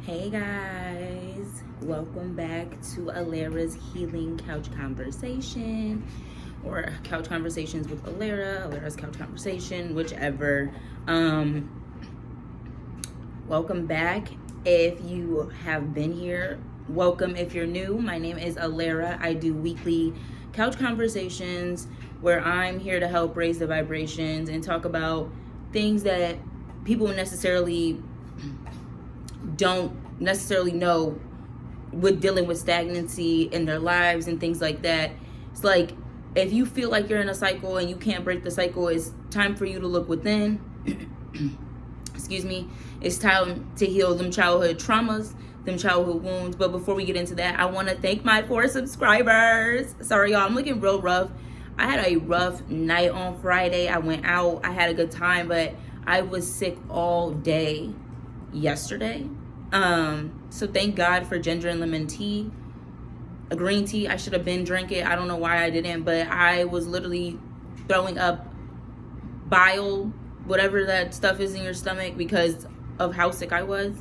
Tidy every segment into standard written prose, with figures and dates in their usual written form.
Hey guys, welcome back to Alera's Healing Couch Conversation, or Couch Conversations with Alera's Couch Conversation, whichever. Welcome back. If you have been here, welcome. If you're new, my name is Alera. I do weekly couch conversations where I'm here to help raise the vibrations and talk about things that people don't necessarily know with dealing with stagnancy in their lives and things like that. It's like, if you feel like you're in a cycle and you can't break the cycle, it's time for you to look within. Excuse me. It's time to heal them childhood traumas, them childhood wounds. But before we get into that, I want to thank my 4 subscribers. Sorry, y'all, I'm looking real rough. I had a rough night on Friday. I went out, I had a good time, but I was sick all day yesterday. So thank God for ginger and lemon tea, a green tea. I should have been drinking. I don't know why I didn't, but I was literally throwing up bile, whatever that stuff is in your stomach, because of how sick I was.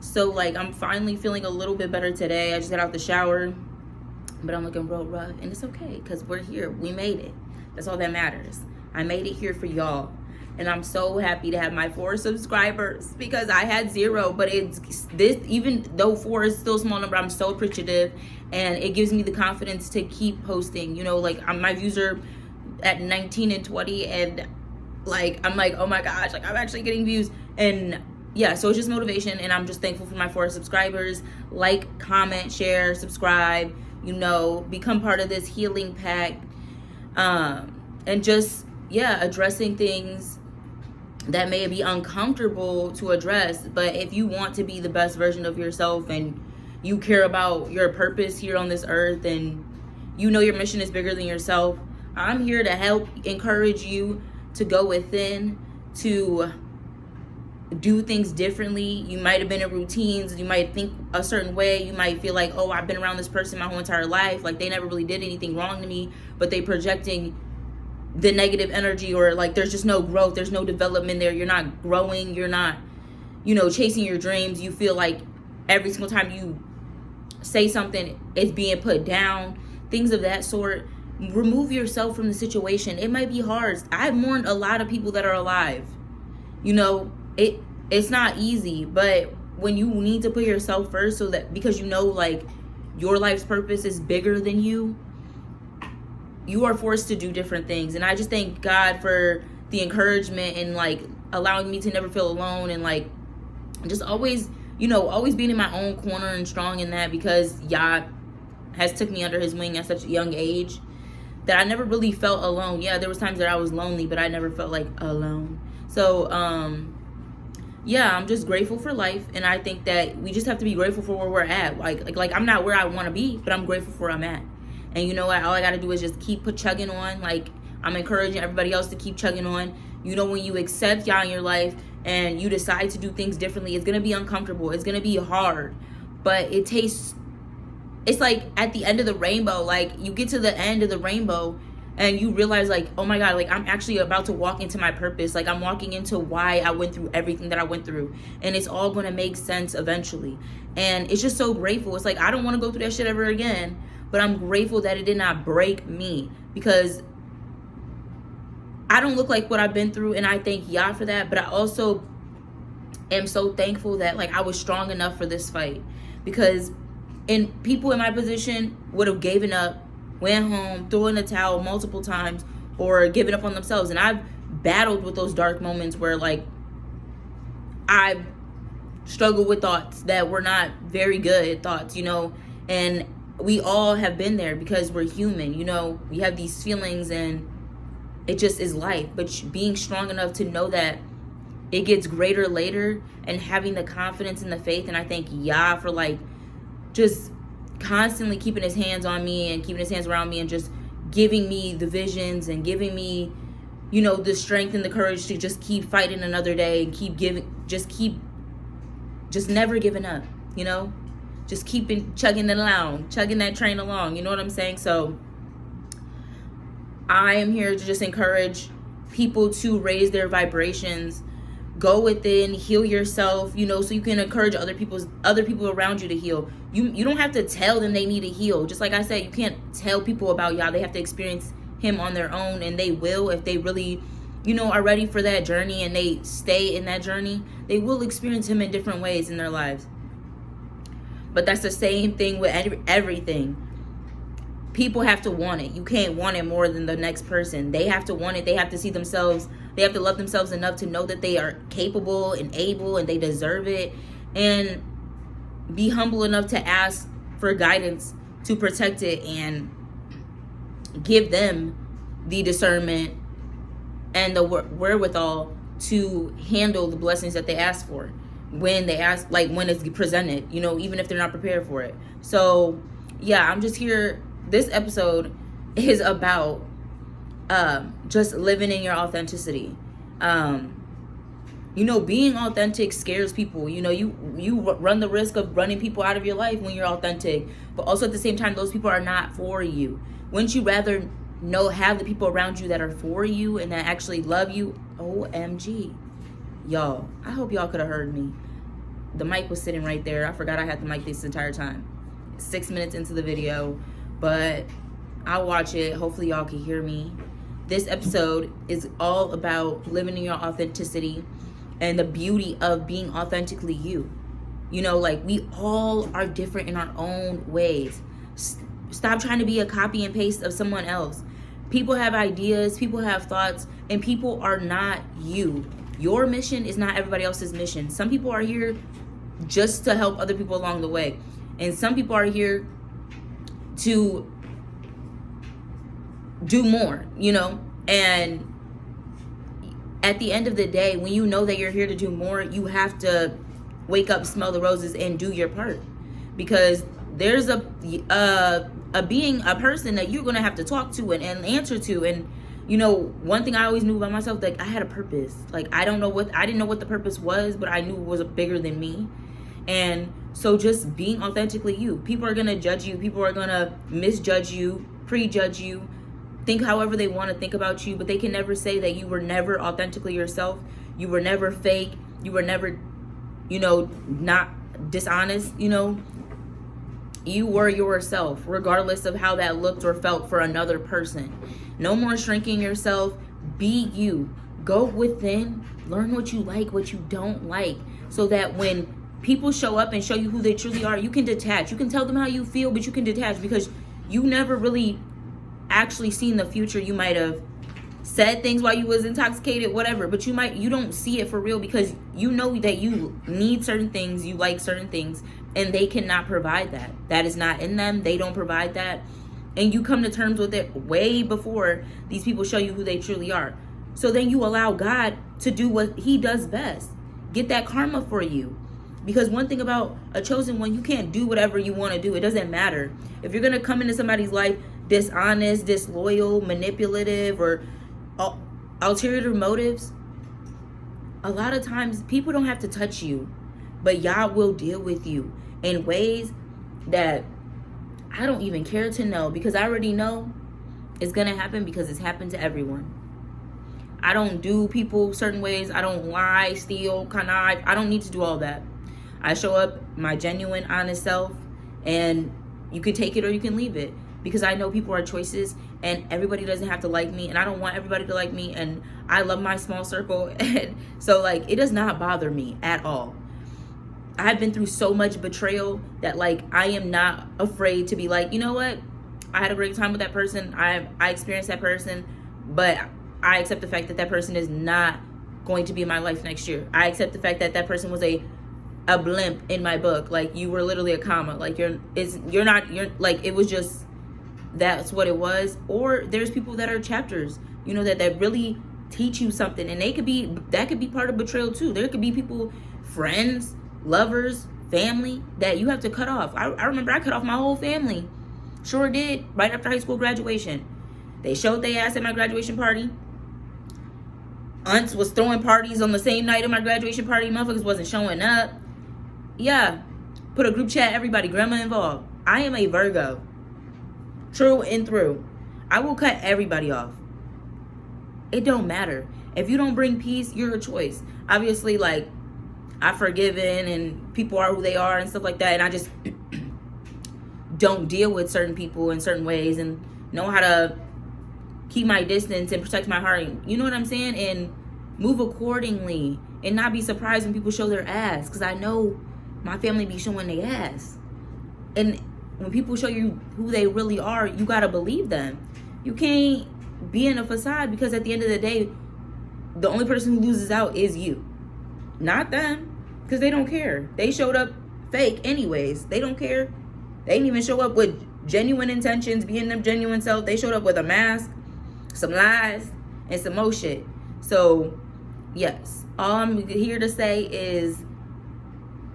So like, I'm finally feeling a little bit better today. I just got out the shower, but I'm looking real rough, and it's okay because we're here. We made it. That's all that matters. I made it here for y'all. And I'm so happy to have my 4 subscribers, because I had 0, but it's this, even though 4 is still a small number, I'm so appreciative, and it gives me the confidence to keep posting. You know, like, my views are at 19 and 20, and like, I'm like, oh my gosh, like, I'm actually getting views. And yeah, so it's just motivation, and I'm just thankful for my 4 subscribers. Like, comment, share, subscribe, you know, become part of this healing pack, and just, yeah, addressing things that may be uncomfortable to address. But if you want to be the best version of yourself, and you care about your purpose here on this earth, and you know your mission is bigger than yourself, I'm here to help encourage you to go within, to do things differently. You might have been in routines, you might think a certain way, you might feel like, oh, I've been around this person my whole entire life, like they never really did anything wrong to me, but they projecting the negative energy, or like there's just no growth, there's no development there, you're not growing, you're not, you know, chasing your dreams. You feel like every single time you say something, it's being put down, things of that sort. Remove yourself from the situation. It might be hard. I've mourned a lot of people that are alive. You know, it's not easy, but when you need to put yourself first, so that, because you know, like, your life's purpose is bigger than you are forced to do different things. And I just thank God for the encouragement, and like allowing me to never feel alone, and like just always, you know, always being in my own corner and strong in that, because Yah has took me under his wing at such a young age that I never really felt alone. Yeah, there was times that I was lonely, but I never felt like alone. So yeah, I'm just grateful for life, and I think that we just have to be grateful for where we're at. Like I'm not where I want to be, but I'm grateful for where I'm at. And you know what? All I got to do is just keep chugging on. Like, I'm encouraging everybody else to keep chugging on. You know, when you accept Yah in your life and you decide to do things differently, it's going to be uncomfortable. It's going to be hard. But it's like at the end of the rainbow. Like, you get to the end of the rainbow and you realize, like, oh my God, like, I'm actually about to walk into my purpose. Like, I'm walking into why I went through everything that I went through. And it's all going to make sense eventually. And it's just so grateful. It's like, I don't want to go through that shit ever again. But I'm grateful that it did not break me, because I don't look like what I've been through, and I thank Yah for that. But I also am so thankful that, like, I was strong enough for this fight, because people in my position would have given up, went home, threw in the towel multiple times, or given up on themselves. And I've battled with those dark moments where, like, I've struggled with thoughts that were not very good thoughts, you know, and we all have been there, because we're human. You know, we have these feelings, and it just is life. But being strong enough to know that it gets greater later, and having the confidence and the faith. And I thank Yah for, like, just constantly keeping his hands on me and keeping his hands around me, and just giving me the visions and giving me, you know, the strength and the courage to just keep fighting another day, and just never giving up, you know. Just chugging that train along. You know what I'm saying? So I am here to just encourage people to raise their vibrations go within, heal yourself, you know, so you can encourage other people around you to heal. You don't have to tell them they need to heal. Just like I said, you can't tell people about Yah. They have to experience him on their own, and they will, if they really, you know, are ready for that journey and they stay in that journey, they will experience him in different ways in their lives. But that's the same thing with everything. People have to want it. You can't want it more than the next person. They have to want it. They have to see themselves. They have to love themselves enough to know that they are capable and able and they deserve it. And be humble enough to ask for guidance to protect it and give them the discernment and the wherewithal to handle the blessings that they ask for when they ask, like when it's presented, you know, even if they're not prepared for it. So yeah, I'm just here. This episode is about just living in your authenticity. You know, being authentic scares people. You know, you run the risk of running people out of your life when you're authentic, but also at the same time, those people are not for you. Wouldn't you rather have the people around you that are for you and that actually love you? OMG. Y'all, I hope y'all could have heard me. The mic was sitting right there. I forgot I had the mic this entire time. 6 minutes into the video, but I'll watch it. Hopefully y'all can hear me. This episode is all about living in your authenticity and the beauty of being authentically you. You know, like, we all are different in our own ways. Stop trying to be a copy and paste of someone else. People have ideas, people have thoughts, and people are not you. Your mission is not everybody else's mission. Some people are here just to help other people along the way. And some people are here to do more, you know? And at the end of the day, when you know that you're here to do more, you have to wake up, smell the roses, and do your part. Because there's a person that you're gonna have to talk to and answer to. And you know, one thing I always knew about myself, like, I had a purpose. Like, I didn't know what the purpose was, but I knew it was bigger than me. And so just being authentically you. People are gonna judge you. People are gonna misjudge you, prejudge you, think however they want to think about you, but they can never say that you were never authentically yourself. You were never fake. You were never, you know, not dishonest, you know. You were yourself, regardless of how that looked or felt for another person. No more shrinking yourself. Be you. Go within. Learn what you like, what you don't like, so that when people show up and show you who they truly are, you can detach. You can tell them how you feel, but you can detach, because you never really actually seen the future. You might have said things while you was intoxicated, whatever, but you don't see it for real, because you know that you need certain things, you like certain things, and they cannot provide that. That is not in them. They don't provide that. And you come to terms with it way before these people show you who they truly are. So then you allow God to do what he does best. Get that karma for you. Because one thing about a chosen one, you can't do whatever you want to do. It doesn't matter. If you're going to come into somebody's life dishonest, disloyal, manipulative, or ulterior motives, a lot of times people don't have to touch you, but Yah will deal with you in ways that I don't even care to know, because I already know it's going to happen, because it's happened to everyone. I don't do people certain ways. I don't lie, steal, connive. I don't need to do all that. I show up my genuine, honest self, and you can take it or you can leave it, because I know people are choices, and everybody doesn't have to like me, and I don't want everybody to like me, and I love my small circle. And so, like, it does not bother me at all. I've been through so much betrayal that, like, I am not afraid to be like, you know what? I had a great time with that person. I experienced that person, but I accept the fact that that person is not going to be in my life next year. I accept the fact that that person was a blimp in my book. Like, you were literally a comma. Like, you're like, it was just, that's what it was. Or there's people that are chapters, you know, that really teach you something, and that could be part of betrayal too. There could be people, friends, lovers, family, that you have to cut off. I remember I cut off my whole family. Sure did. Right after high school graduation, they showed their ass at my graduation party. Aunts was throwing parties on the same night of my graduation party. Motherfuckers wasn't showing up. Yeah, put a group chat, everybody, grandma involved. I am a Virgo, true and through. I will cut everybody off. It don't matter. If you don't bring peace, you're a choice. Obviously, like, I've forgiven and people are who they are and stuff like that. And I just don't deal with certain people in certain ways and know how to keep my distance and protect my heart. You know what I'm saying? And move accordingly and not be surprised when people show their ass. Because I know my family be showing their ass. And when people show you who they really are, you got to believe them. You can't be in a facade, because at the end of the day, the only person who loses out is you. Not them, because they don't care. They showed up fake anyways. They don't care. They didn't even show up with genuine intentions, being their genuine self. They showed up with a mask, some lies, and some more shit. So, yes, all I'm here to say is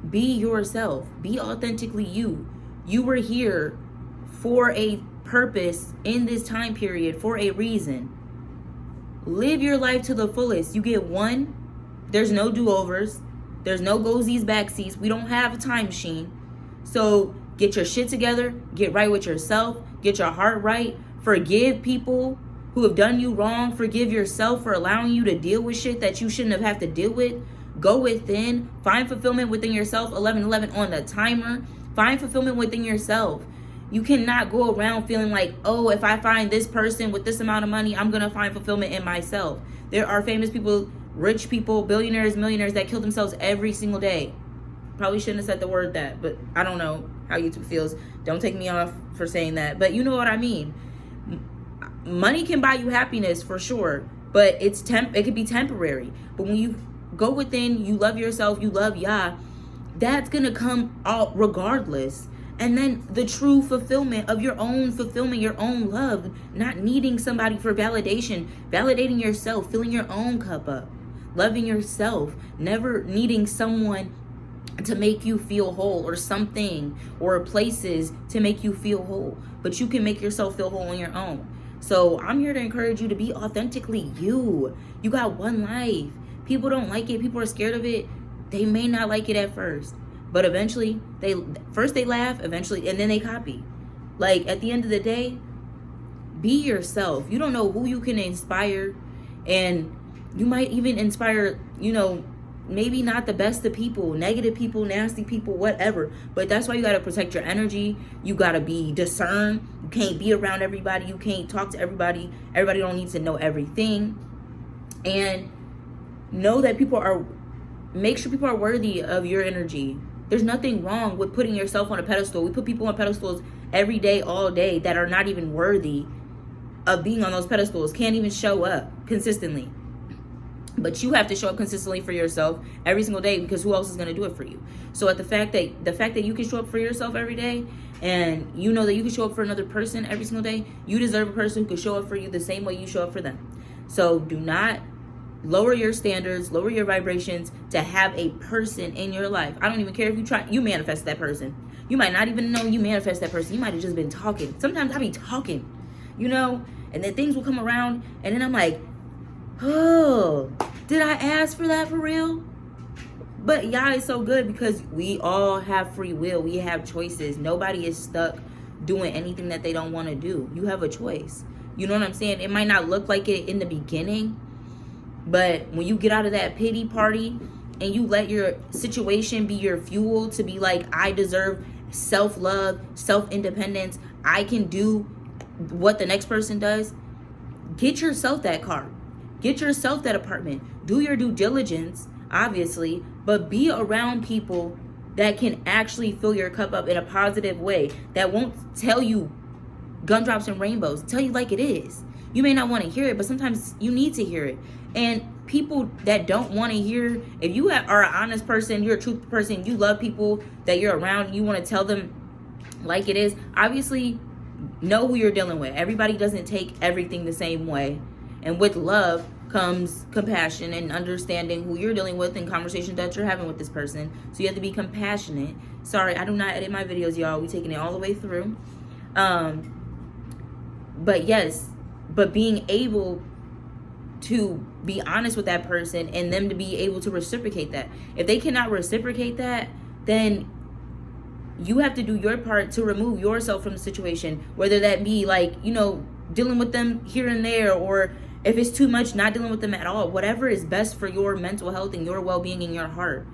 be yourself. Be authentically you. You were here for a purpose in this time period, for a reason. Live your life to the fullest. You get one. There's no do-overs. There's no goesies, backseats. We don't have a time machine. So get your shit together. Get right with yourself. Get your heart right. Forgive people who have done you wrong. Forgive yourself for allowing you to deal with shit that you shouldn't have had to deal with. Go within. Find fulfillment within yourself. 11:11 on the timer. Find fulfillment within yourself. You cannot go around feeling like, oh, if I find this person with this amount of money, I'm going to find fulfillment in myself. There are famous people, rich people, billionaires, millionaires that kill themselves every single day. Probably shouldn't have said the word that, but I don't know how YouTube feels. Don't take me off for saying that. But you know what I mean. Money can buy you happiness for sure, but it can be temporary. But when you go within, you love yourself, you love Yah, that's going to come out regardless. And then the true fulfillment of your own fulfillment, your own love, not needing somebody for validation, validating yourself, filling your own cup up, loving yourself, never needing someone to make you feel whole, or something or places to make you feel whole. But you can make yourself feel whole on your own. So I'm here to encourage you to be authentically you. You got one life. People don't like it. People are scared of it. They may not like it at first. But eventually, they laugh, eventually, and then they copy. Like, at the end of the day, be yourself. You don't know who you can inspire. And you might even inspire, maybe not the best of people, negative people, nasty people, whatever. But that's why you got to protect your energy. You got to be discerned. You can't be around everybody. You can't talk to everybody. Everybody don't need to know everything. And know that make sure people are worthy of your energy. There's nothing wrong with putting yourself on a pedestal. We put people on pedestals every day, all day, that are not even worthy of being on those pedestals, can't even show up consistently. But you have to show up consistently for yourself every single day, because who else is going to do it for you? So the fact that you can show up for yourself every day, and you know that you can show up for another person every single day, you deserve a person who can show up for you the same way you show up for them. So do not lower your standards, lower your vibrations to have a person in your life. I don't even care if you manifest that person. You might not even know you manifest that person. You might have just been talking. Sometimes I be talking, and then things will come around, and then I'm like, oh, did I ask for that for real? But Yah is so good, because we all have free will. We have choices. Nobody is stuck doing anything that they don't want to do. You have a choice. You know what I'm saying? It might not look like it in the beginning, but when you get out of that pity party and you let your situation be your fuel to be like, I deserve self-love, self-independence, I can do what the next person does, get yourself that car. Get yourself that apartment. Do your due diligence, obviously, but be around people that can actually fill your cup up in a positive way, that won't tell you gumdrops and rainbows, tell you like it is. You may not want to hear it, but sometimes you need to hear it. And people that don't want to hear, if you are an honest person, you're a truthful person, you love people that you're around, you want to tell them like it is, obviously know who you're dealing with. Everybody doesn't take everything the same way. And with love comes compassion and understanding who you're dealing with and conversations that you're having with this person. So you have to be compassionate. Sorry, I do not edit my videos, y'all. We taking it all the way through. But yes, but being able to be honest with that person and them to be able to reciprocate that. If they cannot reciprocate that, then you have to do your part to remove yourself from the situation, whether that be like, dealing with them here and there, or If it's too much, not dealing with them at all. Whatever is best for your mental health and your well-being and your heart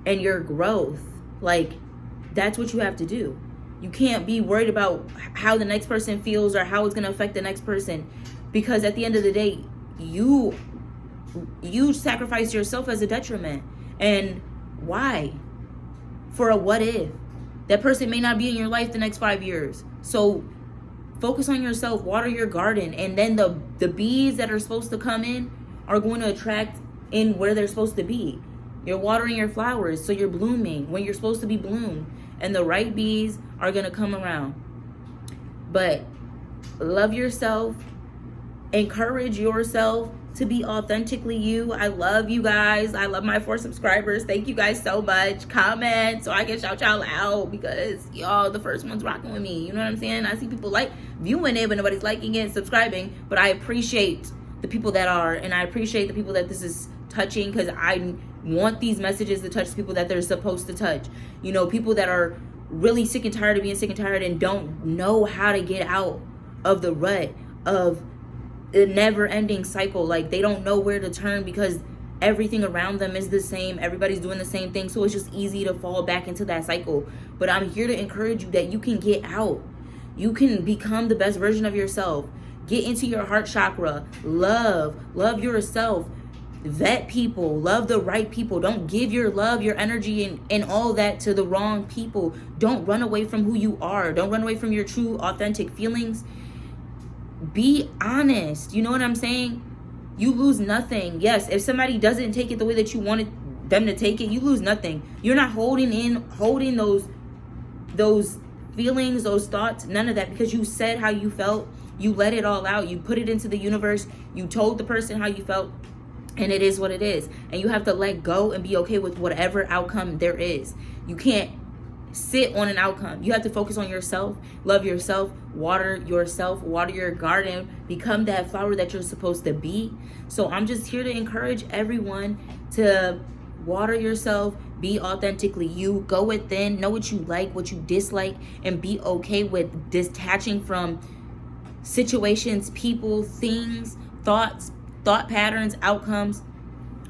and your growth. Like, that's what you have to do. You can't be worried about how the next person feels or how it's going to affect the next person, because at the end of the day, you sacrifice yourself as a detriment. And why? For a what if? That person may not be in your life the next 5 years. So focus on yourself, water your garden, and then the bees that are supposed to come in are going to attract in where they're supposed to be. You're watering your flowers, so you're blooming when you're supposed to be bloomed, and the right bees are going to come around. But love yourself, encourage yourself to be authentically you. I love you guys. I love my 4 subscribers. Thank you guys so much. Comment so I can shout y'all out, because y'all the first ones rocking with me. You know what I'm saying? I see people like viewing it, but nobody's liking it, subscribing. But I appreciate the people that are, and I appreciate the people that this is touching, because I want these messages to touch people that they're supposed to touch. You know, people that are really sick and tired of being sick and tired and don't know how to get out of the rut of a never-ending cycle. Like, they don't know where to turn because everything around them is the same. Everybody's doing the same thing, so it's just easy to fall back into that cycle. But I'm here to encourage you that you can get out. You can become the best version of yourself. Get into your heart chakra. Love yourself. Vet people. Love the right people. Don't give your love, your energy, and all that to the wrong people. Don't run away from who you are. Don't run away from your true, authentic feelings. Be honest. You know what I'm saying? You lose nothing. Yes, if somebody doesn't take it the way that you wanted them to take it, you lose nothing. You're not holding those feelings, those thoughts, none of that, because you said how you felt. You let it all out. You put it into the universe. You told the person how you felt, and it is what it is. And you have to let go and be okay with whatever outcome there is. You can't sit on an outcome. You have to focus on yourself, love yourself, water your garden, become that flower that you're supposed to be. So I'm just here to encourage everyone to water yourself, be authentically you, go within, know what you like, what you dislike, and be okay with detaching from situations, people, things, thoughts, thought patterns, outcomes,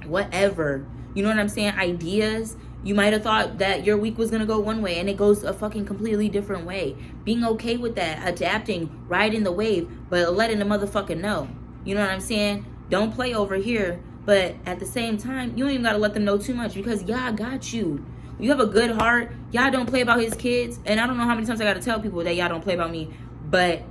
whatever. You know what I'm saying? Ideas. You might have thought that your week was going to go one way and it goes a fucking completely different way. Being okay with that, adapting, riding the wave, but letting the motherfucker know. You know what I'm saying? Don't play over here, but at the same time, you don't even got to let them know too much, because y'all got you. You have a good heart. Y'all don't play about his kids. And I don't know how many times I got to tell people that y'all don't play about me, but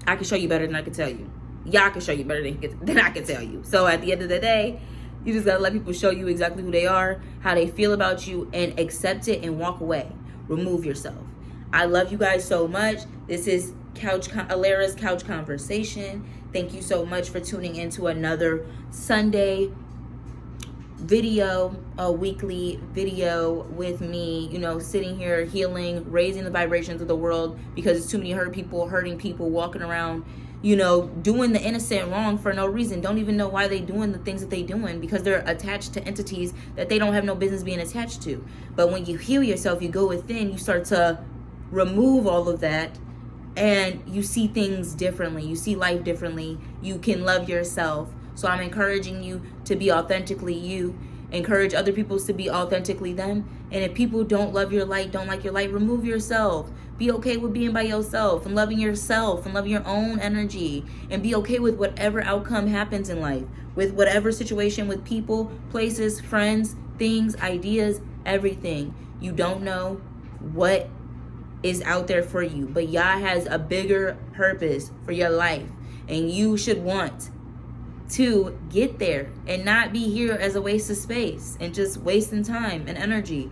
I can show you better than I can tell you. Y'all can show you better than I can tell you. So at the end of the day, you just gotta let people show you exactly who they are, how they feel about you, and accept it and walk away. Remove yourself. I love you guys so much. This is Alera's Couch Conversation. Thank you so much for tuning into another Sunday video, a weekly video with me, you know, sitting here healing, raising the vibrations of the world, because it's too many hurting people walking around, you know, doing the innocent wrong for no reason. Don't even know why they doing the things that they doing, because they're attached to entities that they don't have no business being attached to. But when you heal yourself, you go within, you start to remove all of that, and you see things differently. You see life differently. You can love yourself. So I'm encouraging you to be authentically you. Encourage other people to be authentically them. And if people don't love your light, don't like your light, remove yourself. Be okay with being by yourself and loving yourself and loving your own energy. And be okay with whatever outcome happens in life. With whatever situation, with people, places, friends, things, ideas, everything. You don't know what is out there for you. But Yah has a bigger purpose for your life. And you should want to get there and not be here as a waste of space and just wasting time and energy.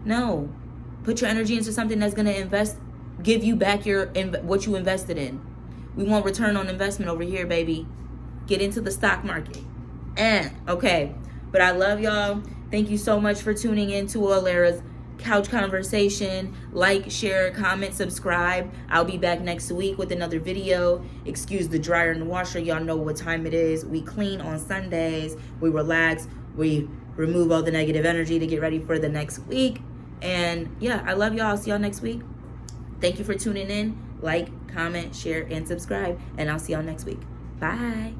No, put your energy into something that's going to give you back what you invested in. We want return on investment over here, baby. Get into the stock market. Okay, but I love y'all. Thank you so much for tuning in to Alera's Couch Conversation. Like, share, comment, subscribe. I'll be back next week with another video. Excuse the dryer and the washer. Y'all know what time it is. We clean on Sundays. We relax. We remove all the negative energy to get ready for the next week. And yeah, I love y'all. I'll see y'all next week. Thank you for tuning in. Like, comment, share, and subscribe. And I'll see y'all next week. Bye.